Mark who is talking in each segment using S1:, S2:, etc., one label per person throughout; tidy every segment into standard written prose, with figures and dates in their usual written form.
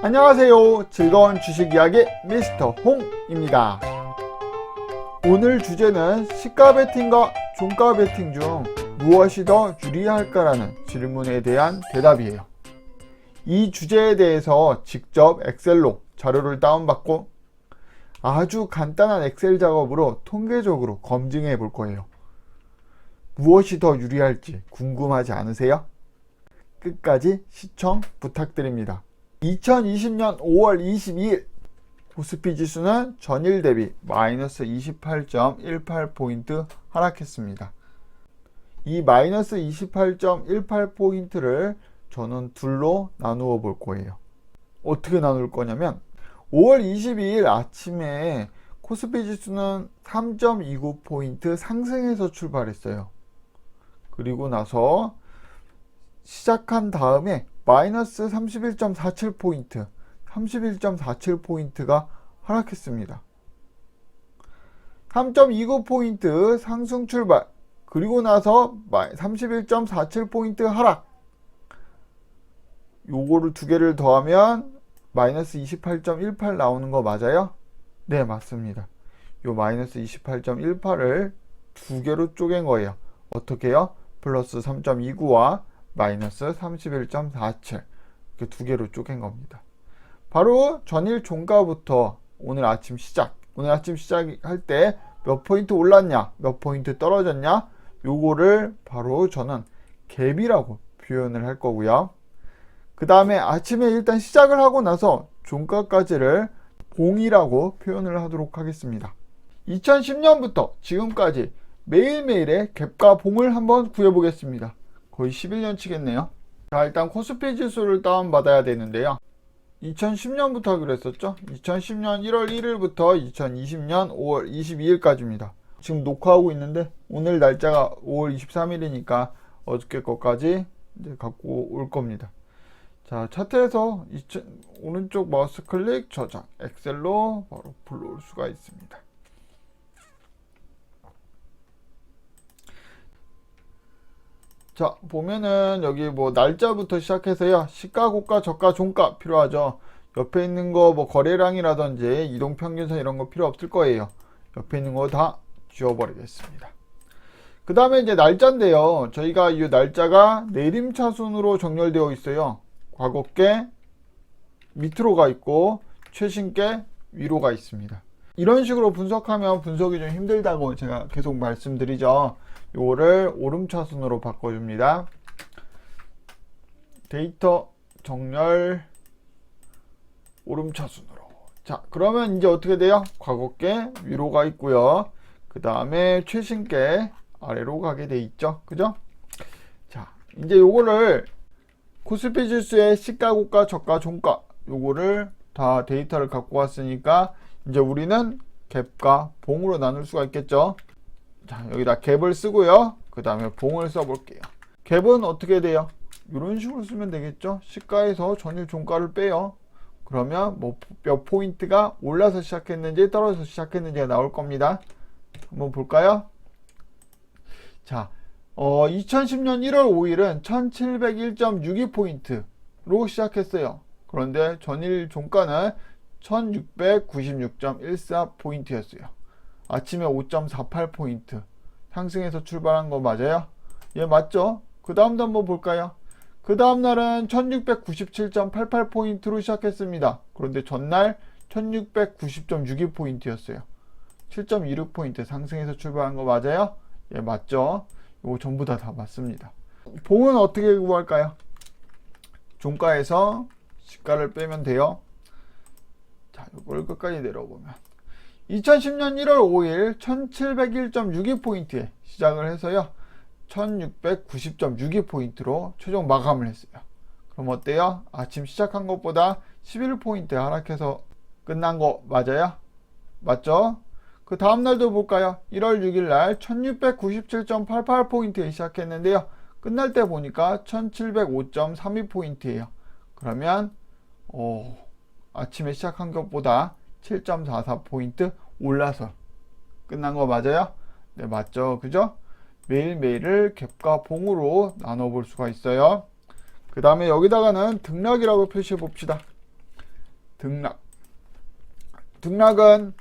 S1: 안녕하세요. 즐거운 주식 이야기 미스터 홍입니다. 오늘 주제는 시가 베팅과 종가 베팅 중 무엇이 더 유리할까라는 질문에 대한 대답이에요. 이 주제에 대해서 직접 엑셀로 자료를 다운받고 아주 간단한 엑셀 작업으로 통계적으로 검증해 볼 거예요. 무엇이 더 유리할지 궁금하지 않으세요? 끝까지 시청 부탁드립니다. 2020년 5월 22일 코스피 지수는 전일 대비 마이너스 28.18포인트 하락했습니다. 이 마이너스 28.18포인트를 저는 둘로 나누어 볼 거예요. 어떻게 나눌 거냐면 5월 22일 아침에 코스피 지수는 3.29포인트 상승해서 출발했어요. 그리고 나서 시작한 다음에 마이너스 31.47포인트, 31.47포인트가 하락했습니다. 3.29포인트 상승 출발, 그리고 나서 31.47포인트 하락. 요거를 두 개를 더하면 마이너스 28.18 나오는 거 맞아요? 네, 맞습니다. 요 마이너스 28.18을 두 개로 쪼갠 거예요. 어떻게요? 플러스 3.29와 마이너스 31.47 이렇게 두 개로 쪼갠 겁니다. 바로 전일 종가부터 오늘 아침 시작할 때 몇 포인트 올랐냐, 몇 포인트 떨어졌냐, 요거를 바로 저는 갭이라고 표현을 할 거고요. 그 다음에 아침에 일단 시작을 하고 나서 종가까지를 봉이라고 표현을 하도록 하겠습니다. 2010년부터 지금까지 매일매일의 갭과 봉을 한번 구해보겠습니다. 거의 11년치겠네요. 자, 일단 코스피 지수를 다운받아야 되는데요. 2010년부터 하기로 했었죠. 2010년 1월 1일부터 2020년 5월 22일까지입니다. 지금 녹화하고 있는데 오늘 날짜가 5월 23일이니까 어저께 것까지 이제 갖고 올 겁니다. 자, 차트에서 오른쪽 마우스 클릭 저장, 엑셀로 바로 불러올 수가 있습니다. 자, 보면은 여기 뭐 날짜부터 시작해서요. 시가, 고가, 저가, 종가 필요하죠. 옆에 있는 거 뭐 거래량이라든지 이동평균선 이런 거 필요 없을 거예요. 옆에 있는 거 다 지워버리겠습니다. 그 다음에 이제 날짜인데요. 저희가 이 날짜가 내림차순으로 정렬되어 있어요. 과거께 밑으로 가 있고 최신께 위로 가 있습니다. 이런 식으로 분석하면 분석이 좀 힘들다고 제가 계속 말씀드리죠. 요거를 오름차순으로 바꿔줍니다. 데이터 정렬 오름차순으로. 자, 그러면 이제 어떻게 돼요? 과거께 위로 가 있고요. 그 다음에 최신께 아래로 가게 돼 있죠. 그죠? 자, 이제 요거를 코스피 지수의 시가, 고가, 저가, 종가 요거를 다 데이터를 갖고 왔으니까 이제 우리는 갭과 봉으로 나눌 수가 있겠죠. 자, 여기다 갭을 쓰고요. 그 다음에 봉을 써볼게요. 갭은 어떻게 돼요? 이런 식으로 쓰면 되겠죠. 시가에서 전일 종가를 빼요. 그러면 뭐 몇 포인트가 올라서 시작했는지 떨어져서 시작했는지가 나올 겁니다. 한번 볼까요? 자, 2010년 1월 5일은 1701.62포인트로 시작했어요. 그런데 전일 종가는 1696.14포인트였어요. 아침에 5.48포인트 상승해서 출발한 거 맞아요? 예, 맞죠? 그 다음도 한번 볼까요? 그 다음 날은 1697.88포인트로 시작했습니다. 그런데 전날 1690.62포인트였어요. 7.26포인트 상승해서 출발한 거 맞아요? 예, 맞죠? 이거 전부 다 맞습니다. 봉은 어떻게 구할까요? 종가에서 시가를 빼면 돼요. 자, 이걸 끝까지 내려보면 2010년 1월 5일 1701.62포인트에 시작을 해서요. 1690.62포인트로 최종 마감을 했어요. 그럼 어때요? 아침 시작한 것보다 11포인트 하락해서 끝난 거 맞아요? 맞죠? 그 다음날도 볼까요? 1월 6일날 1697.88포인트에 시작했는데요. 끝날 때 보니까 1705.32포인트예요. 그러면 아침에 시작한 것보다 7.44포인트 올라서 끝난 거 맞아요? 네, 맞죠? 그죠? 매일매일을 갭과 봉으로 나눠 볼 수가 있어요. 그 다음에 여기다가는 등락이라고 표시해 봅시다. 등락. 등락은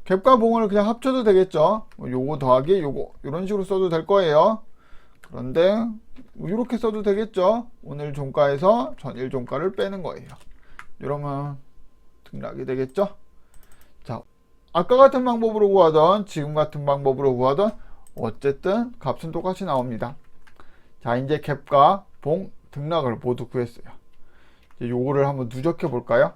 S1: 갭과 봉을 그냥 합쳐도 되겠죠. 요거 더하기 요거 이런 식으로 써도 될 거예요. 그런데 이렇게 써도 되겠죠. 오늘 종가에서 전일 종가를 빼는 거예요. 이러면 등락이 되겠죠. 자, 아까 같은 방법으로 구하던 지금 같은 방법으로 구하던 어쨌든 값은 똑같이 나옵니다. 자, 이제 갭과 봉, 등락을 모두 구했어요. 이제 요거를 한번 누적해 볼까요?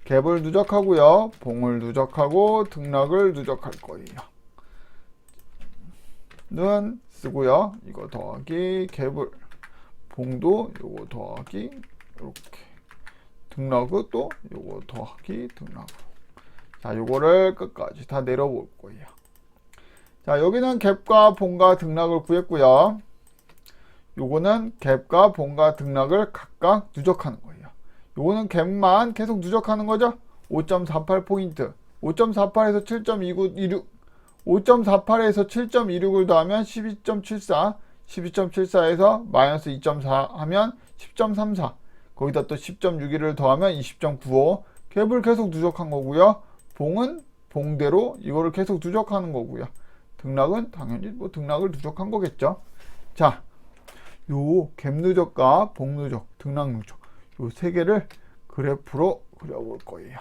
S1: 갭을 누적하고요, 봉을 누적하고 등락을 누적할 거예요. 는 쓰고요. 이거 더하기 갭을, 봉도 요거 더하기 이렇게, 등락은 또 요거 더하기 등락. 자, 요거를 끝까지 다 내려볼 거예요. 자, 여기는 갭과 봉과 등락을 구했고요. 요거는 갭과 봉과 등락을 각각 누적하는 거예요. 요거는 갭만 계속 누적하는 거죠. 5.48포인트, 5.48에서 7.26, 5.48에서 7.26을 더하면 12.74, 12.74에서 마이너스 2.4 하면 10.34, 거기다 또 10.61을 더하면 20.95. 갭을 계속 누적한 거고요. 봉은 봉대로 이거를 계속 누적하는 거고요. 등락은 당연히 뭐 등락을 누적한 거겠죠. 자, 요 갭 누적과 봉 누적, 등락 누적, 요 세 개를 그래프로 그려볼 거예요.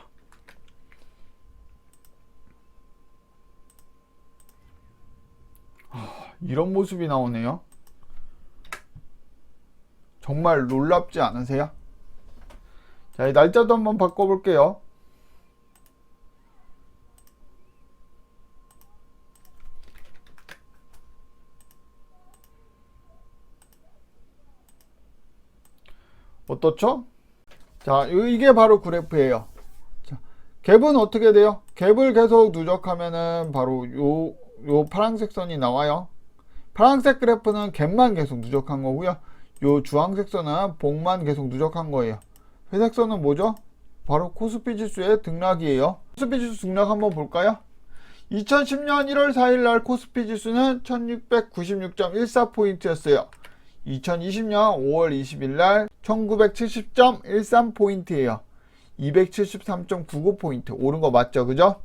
S1: 이런 모습이 나오네요. 정말 놀랍지 않으세요? 자, 이 날짜도 한번 바꿔볼게요. 어떻죠? 자, 이게 바로 그래프예요. 자, 갭은 어떻게 돼요? 갭을 계속 누적하면은 바로 요 파란색 선이 나와요. 파란색 그래프는 갭만 계속 누적한 거고요. 요 주황색 선은 봉만 계속 누적한 거예요. 회색 선은 뭐죠? 바로 코스피 지수의 등락이에요. 코스피 지수 등락 한번 볼까요? 2010년 1월 4일 날 코스피 지수는 1696.14포인트였어요. 2020년 5월 20일 날 1970.13포인트예요. 273.99포인트 오른 거 맞죠? 그죠?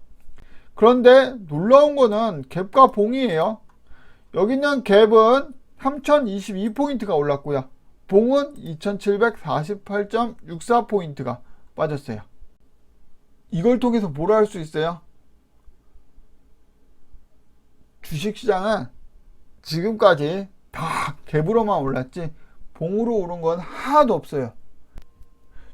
S1: 그런데 놀라운 거는 갭과 봉이에요. 여기는 갭은 3022포인트가 올랐고요. 봉은 2748.64포인트가 빠졌어요. 이걸 통해서 뭐라 할 수 있어요? 주식시장은 지금까지 다 갭으로만 올랐지 봉으로 오른 건 하나도 없어요.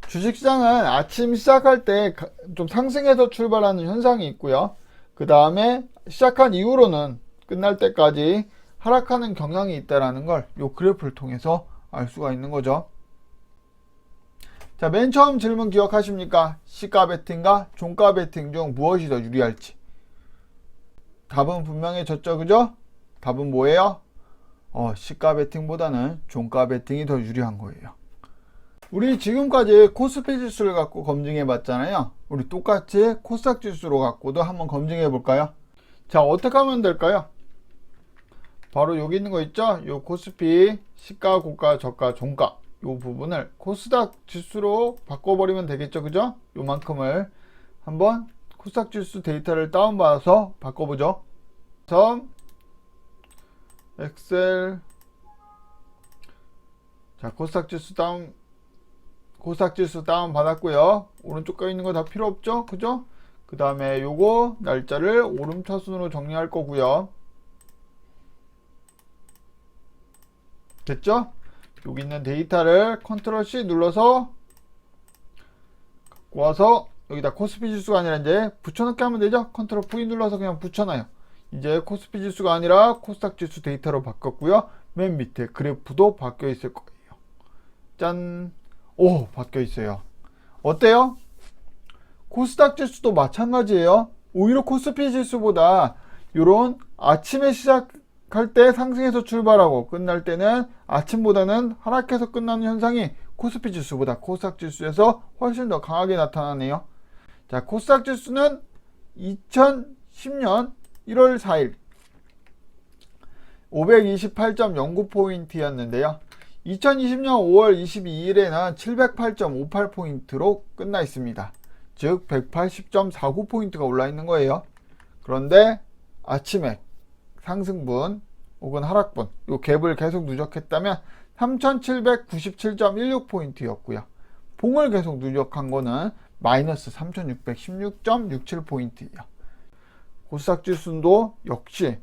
S1: 주식시장은 아침 시작할 때 좀 상승해서 출발하는 현상이 있고요. 그 다음에 시작한 이후로는 끝날 때까지 하락하는 경향이 있다는 걸 이 그래프를 통해서 알 수가 있는 거죠. 자, 맨 처음 질문 기억하십니까? 시가 베팅과 종가 베팅 중 무엇이 더 유리할지. 답은 분명해졌죠, 그죠? 답은 뭐예요? 시가 베팅보다는 종가 베팅이 더 유리한 거예요. 우리 지금까지 코스피 지수를 갖고 검증해 봤잖아요. 우리 똑같이 코스닥 지수로 갖고도 한번 검증해 볼까요? 자, 어떻게 하면 될까요? 바로 여기 있는 거 있죠? 요 코스피 시가, 고가, 저가, 종가 요 부분을 코스닥 지수로 바꿔버리면 되겠죠, 그죠? 요만큼을 한번 코스닥 지수 데이터를 다운받아서 바꿔보죠. 그래서 엑셀, 자, 코스닥 지수 다운 받았고요. 오른쪽 거 있는 거 다 필요 없죠, 그죠? 그 다음에 요거 날짜를 오름차순으로 정리할 거고요. 됐죠? 여기 있는 데이터를 컨트롤 C 눌러서 갖고 와서 여기다 코스피 지수가 아니라 이제 붙여넣기 하면 되죠? 컨트롤 V 눌러서 그냥 붙여놔요. 이제 코스피 지수가 아니라 코스닥 지수 데이터로 바꿨고요. 맨 밑에 그래프도 바뀌어 있을 거예요. 짠! 오, 바뀌어 있어요. 어때요? 코스닥 지수도 마찬가지예요. 오히려 코스피 지수보다 요런 아침에 시작할 때 상승해서 출발하고 끝날 때는 아침보다는 하락해서 끝나는 현상이 코스피 지수보다 코스닥 지수에서 훨씬 더 강하게 나타나네요. 자, 코스닥 지수는 2010년 1월 4일 528.09포인트였는데요. 2020년 5월 22일에는 708.58포인트로 끝나 있습니다. 즉 180.49포인트가 올라 있는 거예요. 그런데 아침에 상승분 혹은 하락분 이 갭을 계속 누적했다면 3797.16포인트였고요. 봉을 계속 누적한 거는 마이너스 3616.67포인트예요. 코스닥 지수도 역시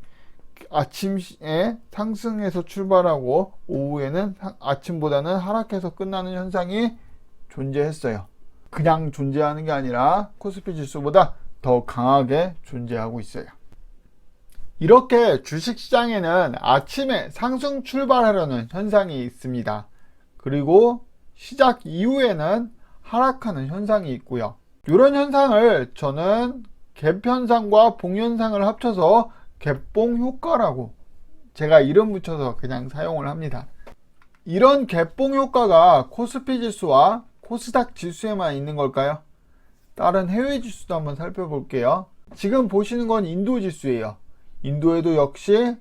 S1: 아침에 상승해서 출발하고 오후에는 아침보다는 하락해서 끝나는 현상이 존재했어요. 그냥 존재하는 게 아니라 코스피 지수보다 더 강하게 존재하고 있어요. 이렇게 주식시장에는 아침에 상승 출발하려는 현상이 있습니다. 그리고 시작 이후에는 하락하는 현상이 있고요. 이런 현상을 저는 갭 현상과 봉 현상을 합쳐서 갭봉 효과라고 제가 이름 붙여서 그냥 사용을 합니다. 이런 갭봉 효과가 코스피 지수와 코스닥 지수에만 있는 걸까요? 다른 해외 지수도 한번 살펴볼게요. 지금 보시는 건 인도 지수예요. 인도에도 역시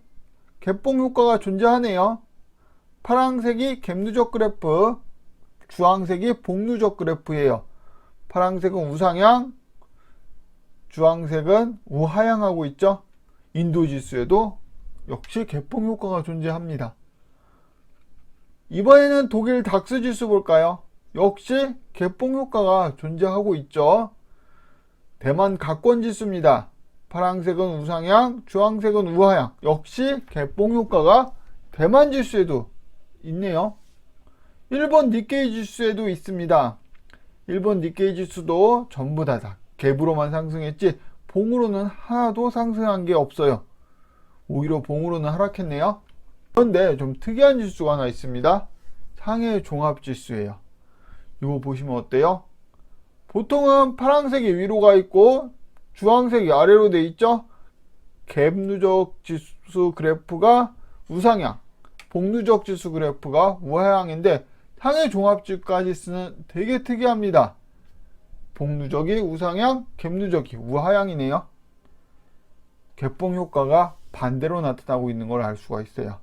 S1: 갭봉 효과가 존재하네요. 파란색이 갭 누적 그래프, 주황색이 봉 누적 그래프예요. 파란색은 우상향, 주황색은 우하향하고 있죠. 인도 지수에도 역시 갭봉 효과가 존재합니다. 이번에는 독일 닥스 지수 볼까요? 역시 갭봉 효과가 존재하고 있죠. 대만 각권 지수입니다. 파란색은 우상향, 주황색은 우하향. 역시 갭봉 효과가 대만 지수에도 있네요. 일본 니케이 지수에도 있습니다. 일본 니케이 지수도 전부 다 갭으로만 상승했지 봉으로는 하나도 상승한 게 없어요. 오히려 봉으로는 하락했네요. 그런데 좀 특이한 지수가 하나 있습니다. 상해 종합 지수예요. 이거 보시면 어때요? 보통은 파란색이 위로 가 있고 주황색이 아래로 돼 있죠. 갭 누적 지수 그래프가 우상향, 봉 누적 지수 그래프가 우하향인데 상해 종합 지수는 되게 특이합니다. 봉 누적이 우상향, 갭 누적이 우하향이네요. 갭봉 효과가 반대로 나타나고 있는 걸 알 수가 있어요.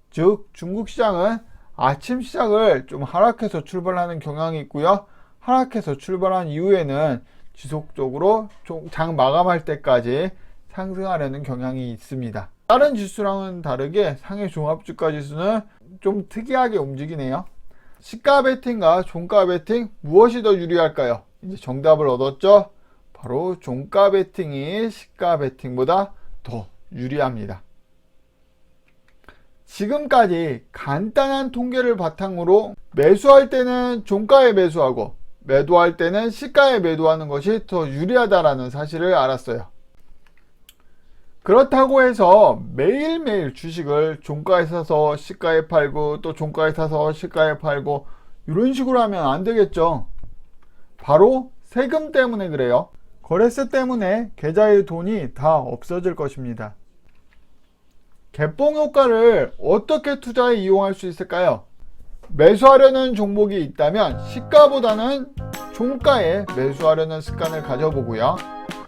S1: 즉 중국 시장은 아침 시작을 좀 하락해서 출발하는 경향이 있고요. 하락해서 출발한 이후에는 지속적으로 장 마감할 때까지 상승하려는 경향이 있습니다. 다른 지수랑은 다르게 상해 종합주가 지수는 좀 특이하게 움직이네요. 시가 베팅과 종가 베팅 무엇이 더 유리할까요? 이제 정답을 얻었죠? 바로 종가 베팅이 시가 베팅보다 더 유리합니다. 지금까지 간단한 통계를 바탕으로 매수할 때는 종가에 매수하고 매도할 때는 시가에 매도하는 것이 더 유리하다라는 사실을 알았어요. 그렇다고 해서 매일매일 주식을 종가에 사서 시가에 팔고 또 종가에 사서 시가에 팔고 이런 식으로 하면 안 되겠죠. 바로 세금 때문에 그래요. 거래세 때문에 계좌의 돈이 다 없어질 것입니다. 갭봉 효과를 어떻게 투자에 이용할 수 있을까요? 매수하려는 종목이 있다면 시가보다는 종가에 매수하려는 습관을 가져보고요.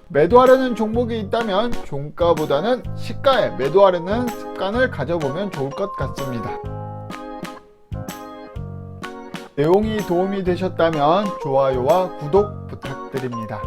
S1: 매도하려는 종목이 있다면 종가보다는 시가에 매도하려는 습관을 가져보면 좋을 것 같습니다. 내용이 도움이 되셨다면 좋아요와 구독 부탁드립니다.